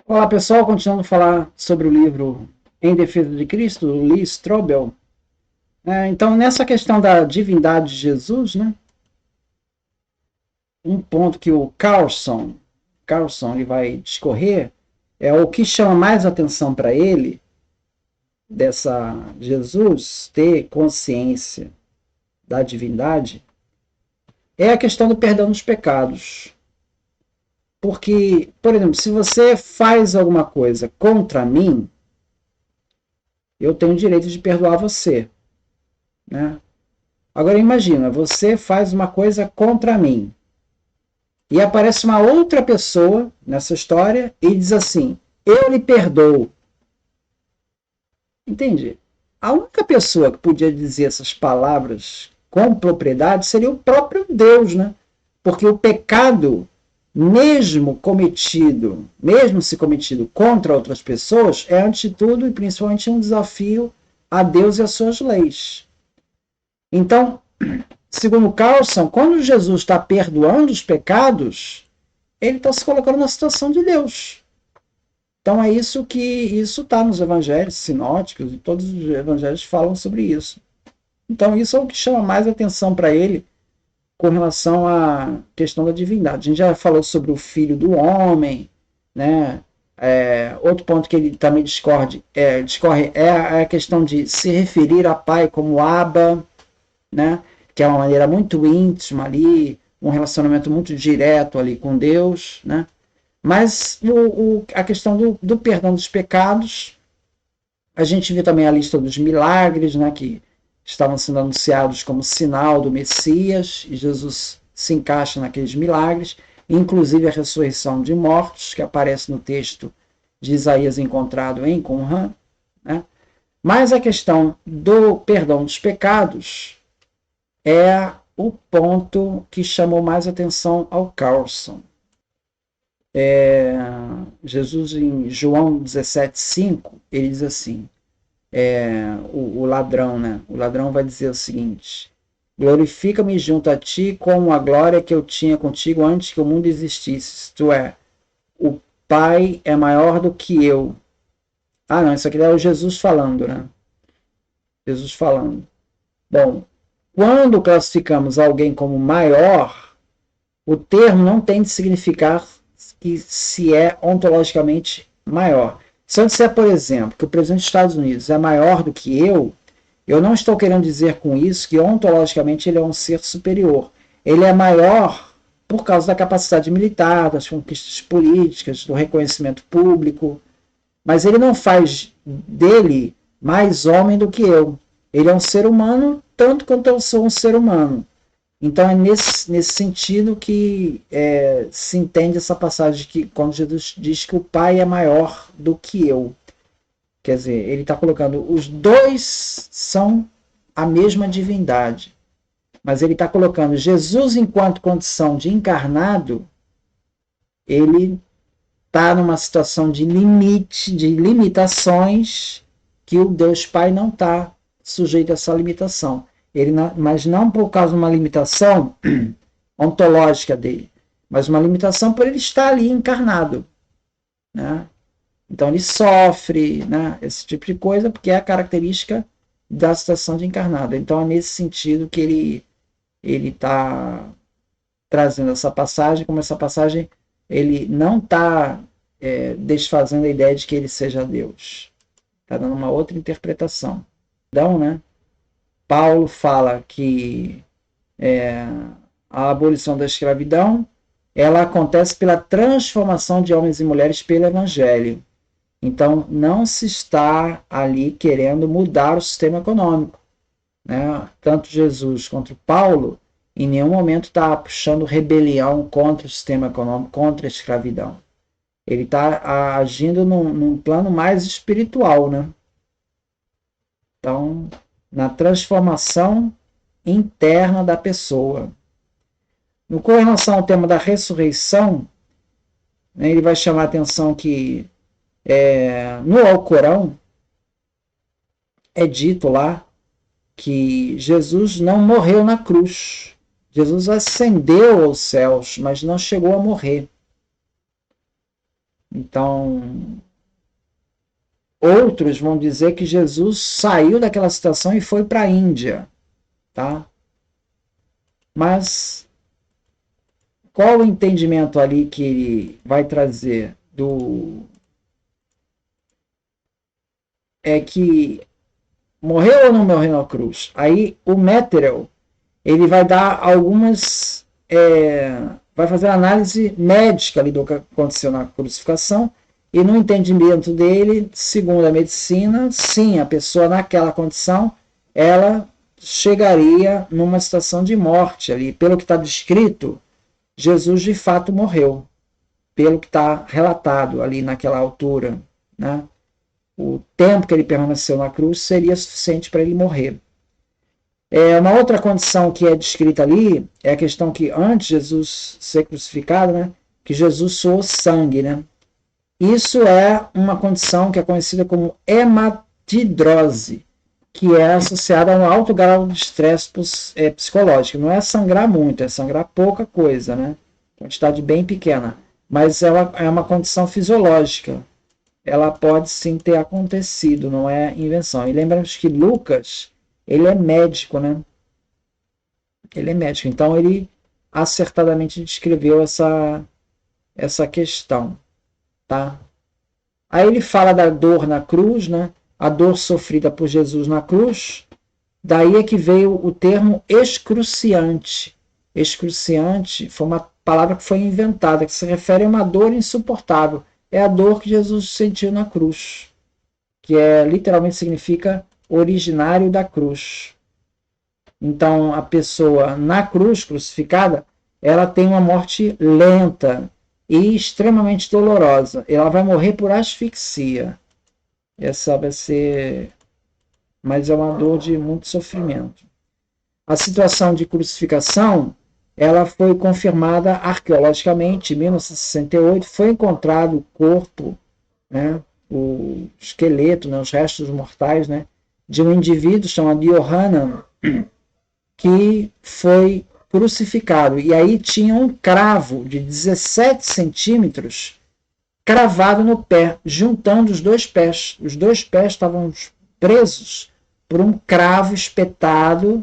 Olá pessoal, continuando a falar sobre o livro Em Defesa de Cristo, Lee Strobel. Então, nessa questão da divindade de Jesus, né, um ponto que o Carlson ele vai discorrer é o que chama mais atenção para ele, dessa Jesus ter consciência da divindade, é a questão do perdão dos pecados. Porque, por exemplo, se você faz alguma coisa contra mim, eu tenho o direito de perdoar você, né? Agora imagina, você faz uma coisa contra mim e aparece uma outra pessoa nessa história e diz assim: eu lhe perdoo. Entende? A única pessoa que podia dizer essas palavras com propriedade seria o próprio Deus, né? Porque o pecado, mesmo se cometido contra outras pessoas, é ante tudo e principalmente um desafio a Deus e às suas leis. Então, segundo Carlson, quando Jesus está perdoando os pecados, ele está se colocando na situação de Deus. Então é isso está nos evangelhos sinóticos e todos os evangelhos falam sobre isso. Então isso é o que chama mais atenção para ele com relação à questão da divindade. A gente já falou sobre o Filho do Homem, né? Outro ponto que ele também discorre é a questão de se referir a Pai como Abba, né? Que é uma maneira muito íntima ali, um relacionamento muito direto ali com Deus, né? Mas a questão do perdão dos pecados, a gente viu também a lista dos milagres, né? Que estavam sendo anunciados como sinal do Messias, e Jesus se encaixa naqueles milagres, inclusive a ressurreição de mortos, que aparece no texto de Isaías encontrado em Qumran, né? Mas a questão do perdão dos pecados é o ponto que chamou mais atenção ao Carlson. Jesus, em João 17,5, ele diz assim: o ladrão, né? O ladrão vai dizer o seguinte: glorifica-me junto a ti com a glória que eu tinha contigo antes que o mundo existisse. Isto é, o Pai é maior do que eu. Ah, não, isso aqui é o Jesus falando, né? Jesus falando. Bom, quando classificamos alguém como maior, o termo não tem de significar que se é ontologicamente maior. Se eu disser, por exemplo, que o presidente dos Estados Unidos é maior do que eu não estou querendo dizer com isso que ontologicamente ele é um ser superior. Ele é maior por causa da capacidade militar, das conquistas políticas, do reconhecimento público, mas ele não faz dele mais homem do que eu. Ele é um ser humano tanto quanto eu sou um ser humano. Então é nesse sentido que se entende essa passagem que quando Jesus diz que o Pai é maior do que eu. Quer dizer, ele está colocando os dois são a mesma divindade, mas ele está colocando Jesus enquanto condição de encarnado, ele está numa situação de limite, de limitações que o Deus Pai não está sujeito a essa limitação. Mas não por causa de uma limitação ontológica dele, mas uma limitação por ele estar ali encarnado, né? Então ele sofre, né? Esse tipo de coisa, porque é a característica da situação de encarnado. Então é nesse sentido que ele está trazendo essa passagem, como essa passagem ele não está desfazendo a ideia de que ele seja Deus. Está dando uma outra interpretação. Então, né? Paulo fala que a abolição da escravidão ela acontece pela transformação de homens e mulheres pelo evangelho. Então, não se está ali querendo mudar o sistema econômico, né? Tanto Jesus quanto Paulo, em nenhum momento está puxando rebelião contra o sistema econômico, contra a escravidão. Ele está agindo num plano mais espiritual, né? Então, na transformação interna da pessoa. Com relação ao tema da ressurreição, né, ele vai chamar a atenção que no Alcorão é dito lá que Jesus não morreu na cruz. Jesus ascendeu aos céus, mas não chegou a morrer. Então, outros vão dizer que Jesus saiu daquela situação e foi para a Índia, tá? Mas qual o entendimento ali que ele vai trazer é que morreu ou não morreu na cruz? Aí o Metterel, ele vai dar algumas vai fazer uma análise médica ali do que aconteceu na crucificação, e no entendimento dele, segundo a medicina, sim, a pessoa naquela condição, ela chegaria numa situação de morte ali. Pelo que está descrito, Jesus de fato morreu, pelo que está relatado ali naquela altura, né? O tempo que ele permaneceu na cruz seria suficiente para ele morrer. Uma outra condição que é descrita ali é a questão que antes de Jesus ser crucificado, né, que Jesus suou sangue, né? Isso é uma condição que é conhecida como hematidrose, que é associada a um alto grau de estresse psicológico. Não é sangrar muito, é sangrar pouca coisa, né? Quantidade bem pequena. Mas ela é uma condição fisiológica. Ela pode sim ter acontecido, não é invenção. E lembramos que Lucas, ele é médico, né? Ele é médico, então ele acertadamente descreveu essa questão, tá? Aí ele fala da dor na cruz, né? A dor sofrida por Jesus na cruz. Daí é que veio o termo excruciante. Excruciante foi uma palavra que foi inventada, que se refere a uma dor insuportável. É a dor que Jesus sentiu na cruz, que literalmente significa originário da cruz. Então, a pessoa na cruz, crucificada, ela tem uma morte lenta e extremamente dolorosa. Ela vai morrer por asfixia. Essa vai ser... Mas é uma dor de muito sofrimento. A situação de crucificação, ela foi confirmada arqueologicamente. Em 1968 foi encontrado o corpo, né, o esqueleto, né, os restos mortais, né, de um indivíduo chamado Yohanan, que foi crucificado. E aí tinha um cravo de 17 centímetros cravado no pé, juntando os dois pés. Os dois pés estavam presos por um cravo espetado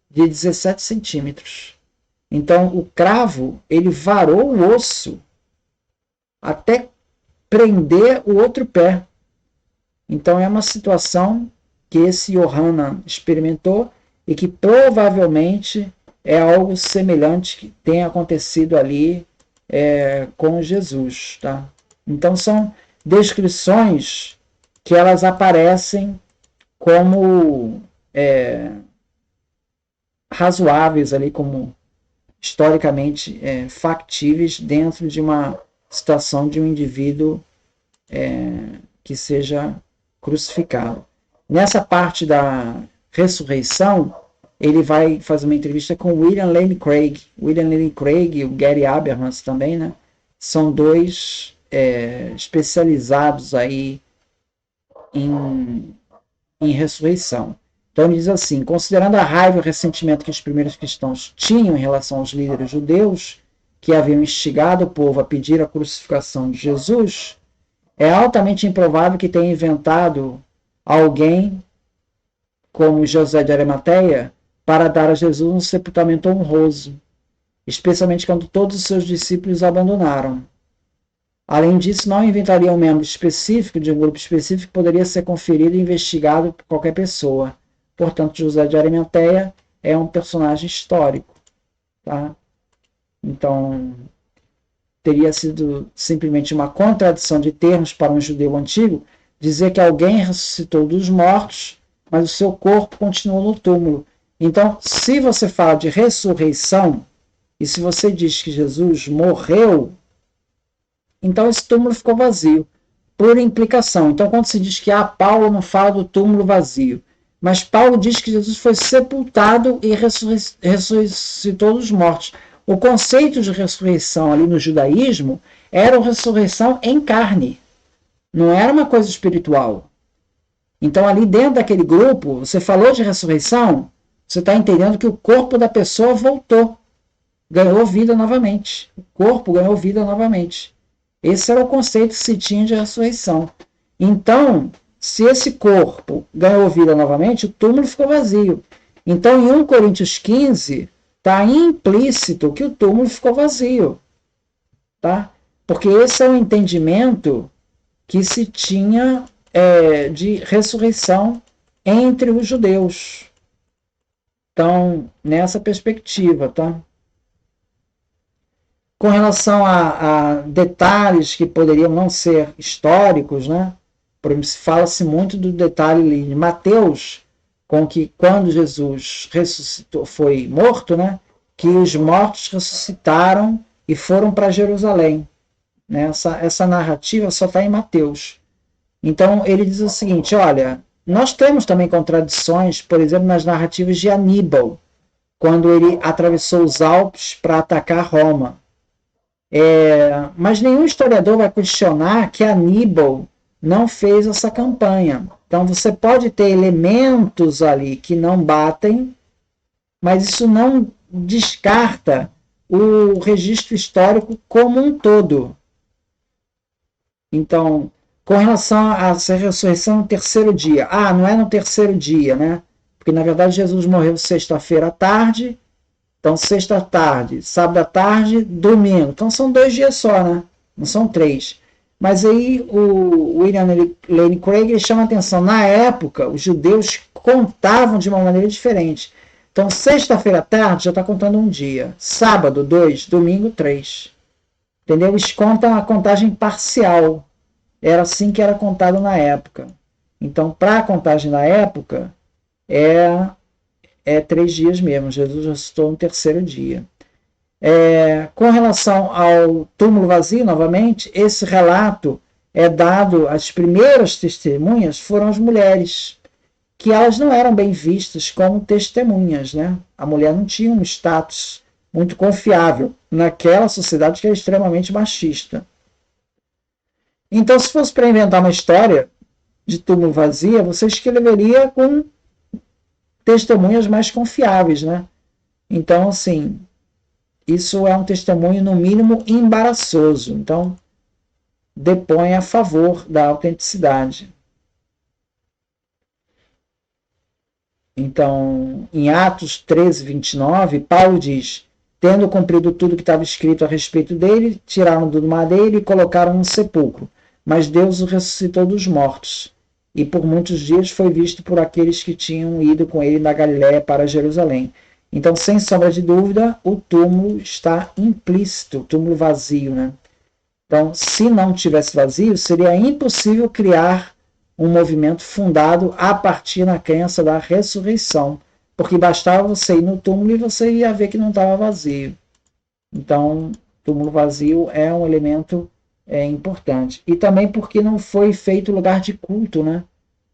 de 17 centímetros. Então, o cravo, ele varou o osso até prender o outro pé. Então, é uma situação que esse Yohanan experimentou e que provavelmente é algo semelhante que tenha acontecido ali com Jesus, tá? Então, são descrições que elas aparecem como razoáveis ali, como historicamente factíveis dentro de uma situação de um indivíduo que seja crucificado. Nessa parte da ressurreição, ele vai fazer uma entrevista com William Lane Craig. William Lane Craig e o Gary Habermas também, né? São dois especializados aí em ressurreição. Então ele diz assim: considerando a raiva e o ressentimento que os primeiros cristãos tinham em relação aos líderes judeus que haviam instigado o povo a pedir a crucificação de Jesus, é altamente improvável que tenha inventado alguém como José de Arimateia para dar a Jesus um sepultamento honroso, especialmente quando todos os seus discípulos o abandonaram. Além disso, não inventaria um membro específico de um grupo específico que poderia ser conferido e investigado por qualquer pessoa. Portanto, José de Arimateia é um personagem histórico, tá? Então, teria sido simplesmente uma contradição de termos para um judeu antigo dizer que alguém ressuscitou dos mortos, mas o seu corpo continuou no túmulo. Então, se você fala de ressurreição, e se você diz que Jesus morreu, então esse túmulo ficou vazio, por implicação. Então, quando se diz que Paulo não fala do túmulo vazio, mas Paulo diz que Jesus foi sepultado e ressuscitou dos mortos. O conceito de ressurreição ali no judaísmo era uma ressurreição em carne, não era uma coisa espiritual. Então, ali dentro daquele grupo, você falou de ressurreição, você está entendendo que o corpo da pessoa voltou, ganhou vida novamente. O corpo ganhou vida novamente. Esse era o conceito que se tinha de ressurreição. Então, se esse corpo ganhou vida novamente, o túmulo ficou vazio. Então, em 1 Coríntios 15, está implícito que o túmulo ficou vazio. Tá? Porque esse é o entendimento que se tinha de ressurreição entre os judeus. Então, nessa perspectiva, tá? Com relação a detalhes que poderiam não ser históricos, né? Fala-se muito do detalhe de Mateus, com que quando Jesus ressuscitou, foi morto, né? Que os mortos ressuscitaram e foram para Jerusalém. Né? Essa narrativa só está em Mateus. Então ele diz o seguinte: olha, nós temos também contradições, por exemplo, nas narrativas de Aníbal, quando ele atravessou os Alpes para atacar Roma. Mas nenhum historiador vai questionar que Aníbal não fez essa campanha. Então você pode ter elementos ali que não batem, mas isso não descarta o registro histórico como um todo. Então, com relação a essa ressurreição no terceiro dia, não é no terceiro dia, né? Porque na verdade Jesus morreu sexta-feira à tarde, então sexta à tarde, sábado à tarde, domingo. Então são 2 dias só, né? Não são 3. Mas aí o William Lane Craig chama a atenção. Na época, os judeus contavam de uma maneira diferente. Então, sexta-feira à tarde já está contando um dia. Sábado, 2. Domingo, 3. Entendeu? Eles contam a contagem parcial. Era assim que era contado na época. Então, para a contagem da época, é 3 dias mesmo. Jesus ressuscitou no terceiro dia. Com relação ao túmulo vazio, novamente, esse relato é dado, as primeiras testemunhas foram as mulheres, que elas não eram bem vistas como testemunhas, né? A mulher não tinha um status muito confiável naquela sociedade que era extremamente machista. Então, se fosse para inventar uma história de túmulo vazio, você escreveria com testemunhas mais confiáveis, né? Então, assim, isso é um testemunho, no mínimo, embaraçoso. Então, depõe a favor da autenticidade. Então, em Atos 13, 29, Paulo diz: tendo cumprido tudo que estava escrito a respeito dele, tiraram do madeiro e colocaram no sepulcro. Mas Deus o ressuscitou dos mortos, e por muitos dias foi visto por aqueles que tinham ido com ele da Galiléia para Jerusalém. Então, sem sombra de dúvida, o túmulo está implícito, o túmulo vazio, né? Então, se não tivesse vazio, seria impossível criar um movimento fundado a partir da crença da ressurreição, porque bastava você ir no túmulo e você ia ver que não estava vazio. Então, túmulo vazio é um elemento importante. E também porque não foi feito lugar de culto, né?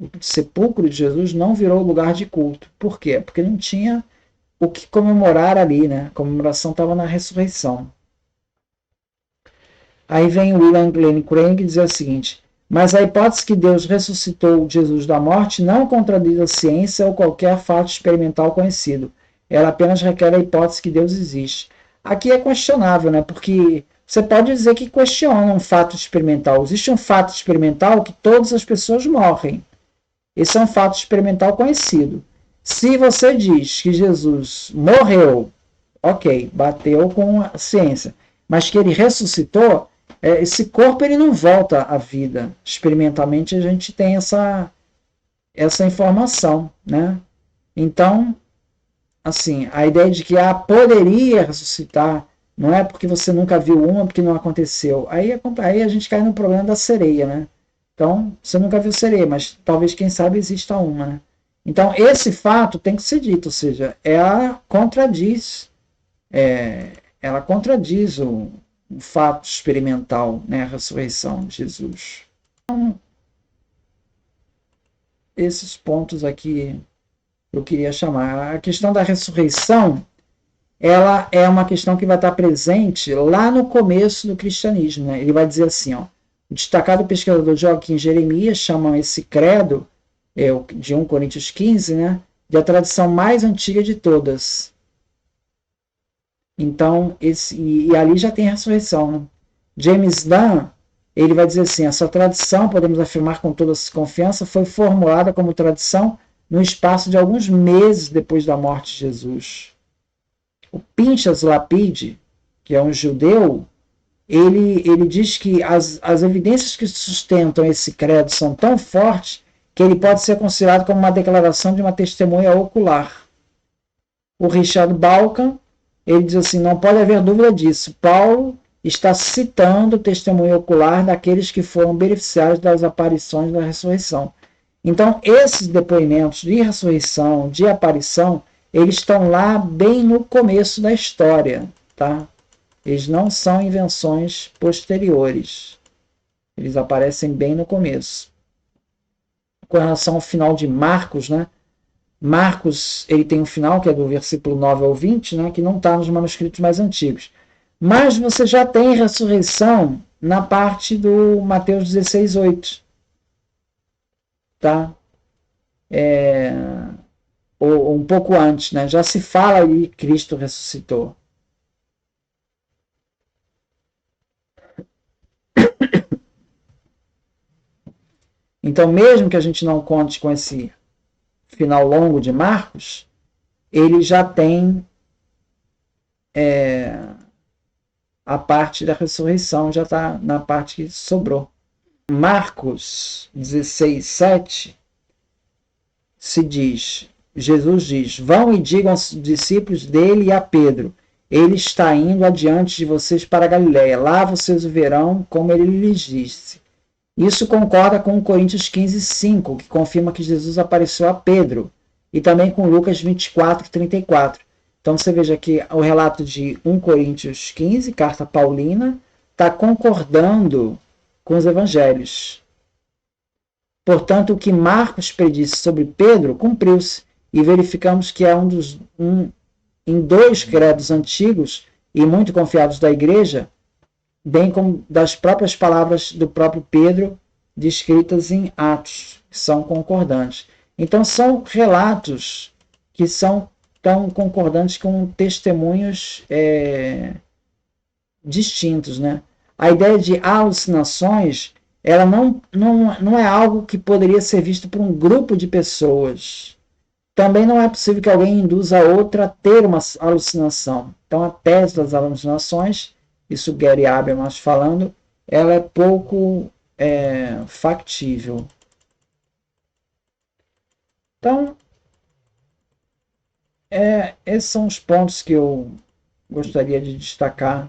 O sepulcro de Jesus não virou lugar de culto. Por quê? Porque não tinha o que comemorar ali, né? A comemoração estava na ressurreição. Aí vem o William Lane Craig dizer o seguinte: mas a hipótese que Deus ressuscitou Jesus da morte não contradiz a ciência ou qualquer fato experimental conhecido. Ela apenas requer a hipótese que Deus existe. Aqui é questionável, né? Porque você pode dizer que questiona um fato experimental. Existe um fato experimental que todas as pessoas morrem. Esse é um fato experimental conhecido. Se você diz que Jesus morreu, ok, bateu com a ciência, mas que ele ressuscitou, esse corpo ele não volta à vida. Experimentalmente a gente tem essa informação, né? Então, assim, a ideia de que poderia ressuscitar, não é porque você nunca viu uma, porque não aconteceu. Aí a gente cai no problema da sereia, né? Então, você nunca viu sereia, mas talvez, quem sabe, exista uma, né? Então, esse fato tem que ser dito, ou seja, ela contradiz o fato experimental, né, a ressurreição de Jesus. Então, esses pontos aqui eu queria chamar. A questão da ressurreição, ela é uma questão que vai estar presente lá no começo do cristianismo, né? Ele vai dizer assim, ó: o destacado pesquisador Joaquim Jeremias chama esse credo, de 1 Coríntios 15, né, de a tradição mais antiga de todas. Então, e ali já tem a ressurreição, né? James Dunn, ele vai dizer assim, essa tradição, podemos afirmar com toda confiança, foi formulada como tradição no espaço de alguns meses depois da morte de Jesus. O Pinchas Lapide, que é um judeu, ele diz que as evidências que sustentam esse credo são tão fortes que ele pode ser considerado como uma declaração de uma testemunha ocular. O Richard Balkan, ele diz assim, não pode haver dúvida disso. Paulo está citando o testemunho ocular daqueles que foram beneficiários das aparições da ressurreição. Então, esses depoimentos de ressurreição, de aparição, eles estão lá bem no começo da história, tá? Eles não são invenções posteriores. Eles aparecem bem no começo. Com relação ao final de Marcos, né? Marcos, ele tem um final, que é do versículo 9 ao 20, né? Que não está nos manuscritos mais antigos. Mas você já tem ressurreição na parte do Mateus 16, 8. Tá? Ou um pouco antes, né? Já se fala aí que Cristo ressuscitou. Então, mesmo que a gente não conte com esse final longo de Marcos, ele já tem a parte da ressurreição, já está na parte que sobrou. Marcos 16, 7 se diz, Jesus diz, vão e digam aos discípulos dele e a Pedro, ele está indo adiante de vocês para a Galiléia, lá vocês o verão, como ele lhes disse. Isso concorda com Coríntios 15, 5, que confirma que Jesus apareceu a Pedro, e também com Lucas 24, 34. Então você veja que o relato de 1 Coríntios 15, carta paulina, está concordando com os evangelhos. Portanto, o que Marcos predisse sobre Pedro cumpriu-se, e verificamos que é em dois credos antigos e muito confiados da igreja, bem como das próprias palavras do próprio Pedro, descritas em Atos, que são concordantes. Então, são relatos que são tão concordantes com testemunhos distintos, né? A ideia de alucinações, ela não é algo que poderia ser visto por um grupo de pessoas. Também não é possível que alguém induza a outra a ter uma alucinação. Então, a tese das alucinações, isso Gary Habermas falando, ela é pouco factível. Então, esses são os pontos que eu gostaria de destacar.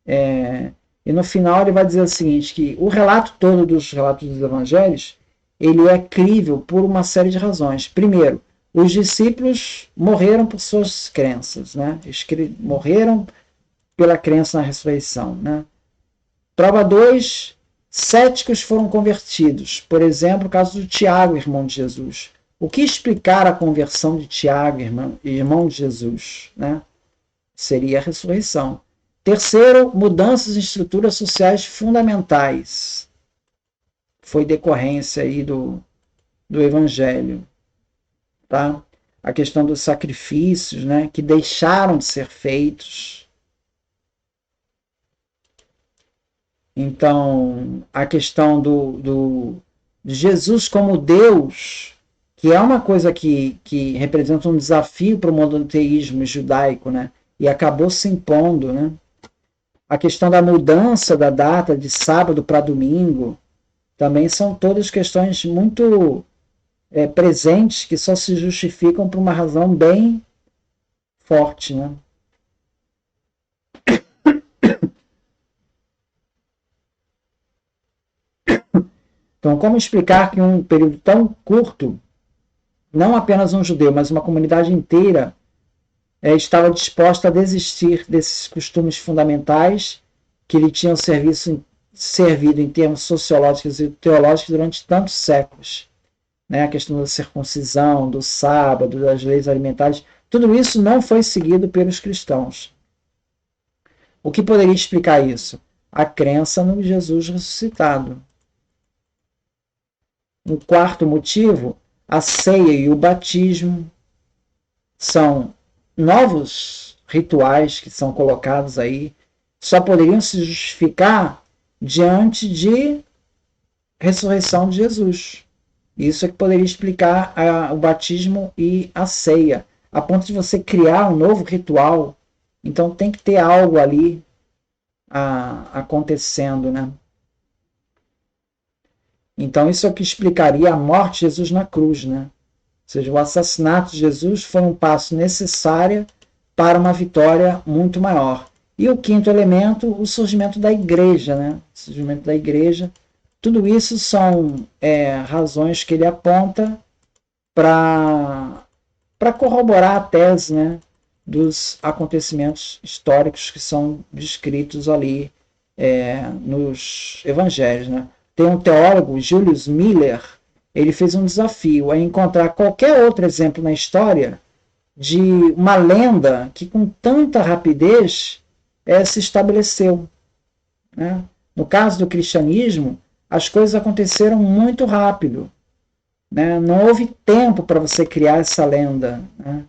E no final ele vai dizer o seguinte, que o relato todo dos relatos dos evangelhos, ele é crível por uma série de razões. Primeiro, os discípulos morreram por suas crenças, né? Eles morreram pela crença na ressurreição, né? Prova 2, céticos foram convertidos. Por exemplo, o caso do Tiago, irmão de Jesus. O que explicar a conversão de Tiago, irmão de Jesus, né? Seria a ressurreição. Terceiro, mudanças em estruturas sociais fundamentais. Foi decorrência aí do Evangelho. Tá? A questão dos sacrifícios, né, que deixaram de ser feitos. Então, a questão de Jesus como Deus, que é uma coisa que representa um desafio para o monoteísmo judaico, né, e acabou se impondo, né? A questão da mudança da data de sábado para domingo, também são todas questões muito presentes que só se justificam por uma razão bem forte, né? Então, como explicar que em um período tão curto, não apenas um judeu, mas uma comunidade inteira estava disposta a desistir desses costumes fundamentais que lhe tinham servido em termos sociológicos e teológicos durante tantos séculos? Né, a questão da circuncisão, do sábado, das leis alimentares, tudo isso não foi seguido pelos cristãos. O que poderia explicar isso? A crença no Jesus ressuscitado. Um quarto motivo, a ceia e o batismo são novos rituais que são colocados aí só poderiam se justificar diante de ressurreição de Jesus. Isso é que poderia explicar o batismo e a ceia, a ponto de você criar um novo ritual. Então tem que ter algo ali acontecendo, né? Então isso é o que explicaria a morte de Jesus na cruz, né? Ou seja, o assassinato de Jesus foi um passo necessário para uma vitória muito maior. E o quinto elemento, o surgimento da igreja, né? O surgimento da igreja. Tudo isso são razões que ele aponta para corroborar a tese, né, dos acontecimentos históricos que são descritos ali nos evangelhos. Né? Tem um teólogo, Julius Miller, ele fez um desafio a encontrar qualquer outro exemplo na história de uma lenda que com tanta rapidez se estabeleceu. Né? No caso do cristianismo, as coisas aconteceram muito rápido. Né? Não houve tempo para você criar essa lenda. Né?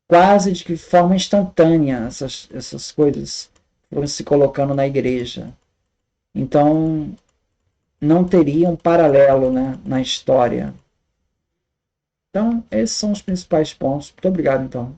Quase de forma instantânea essas coisas foram se colocando na igreja. Então, não teria um paralelo, né, na história. Então, esses são os principais pontos. Muito obrigado, então.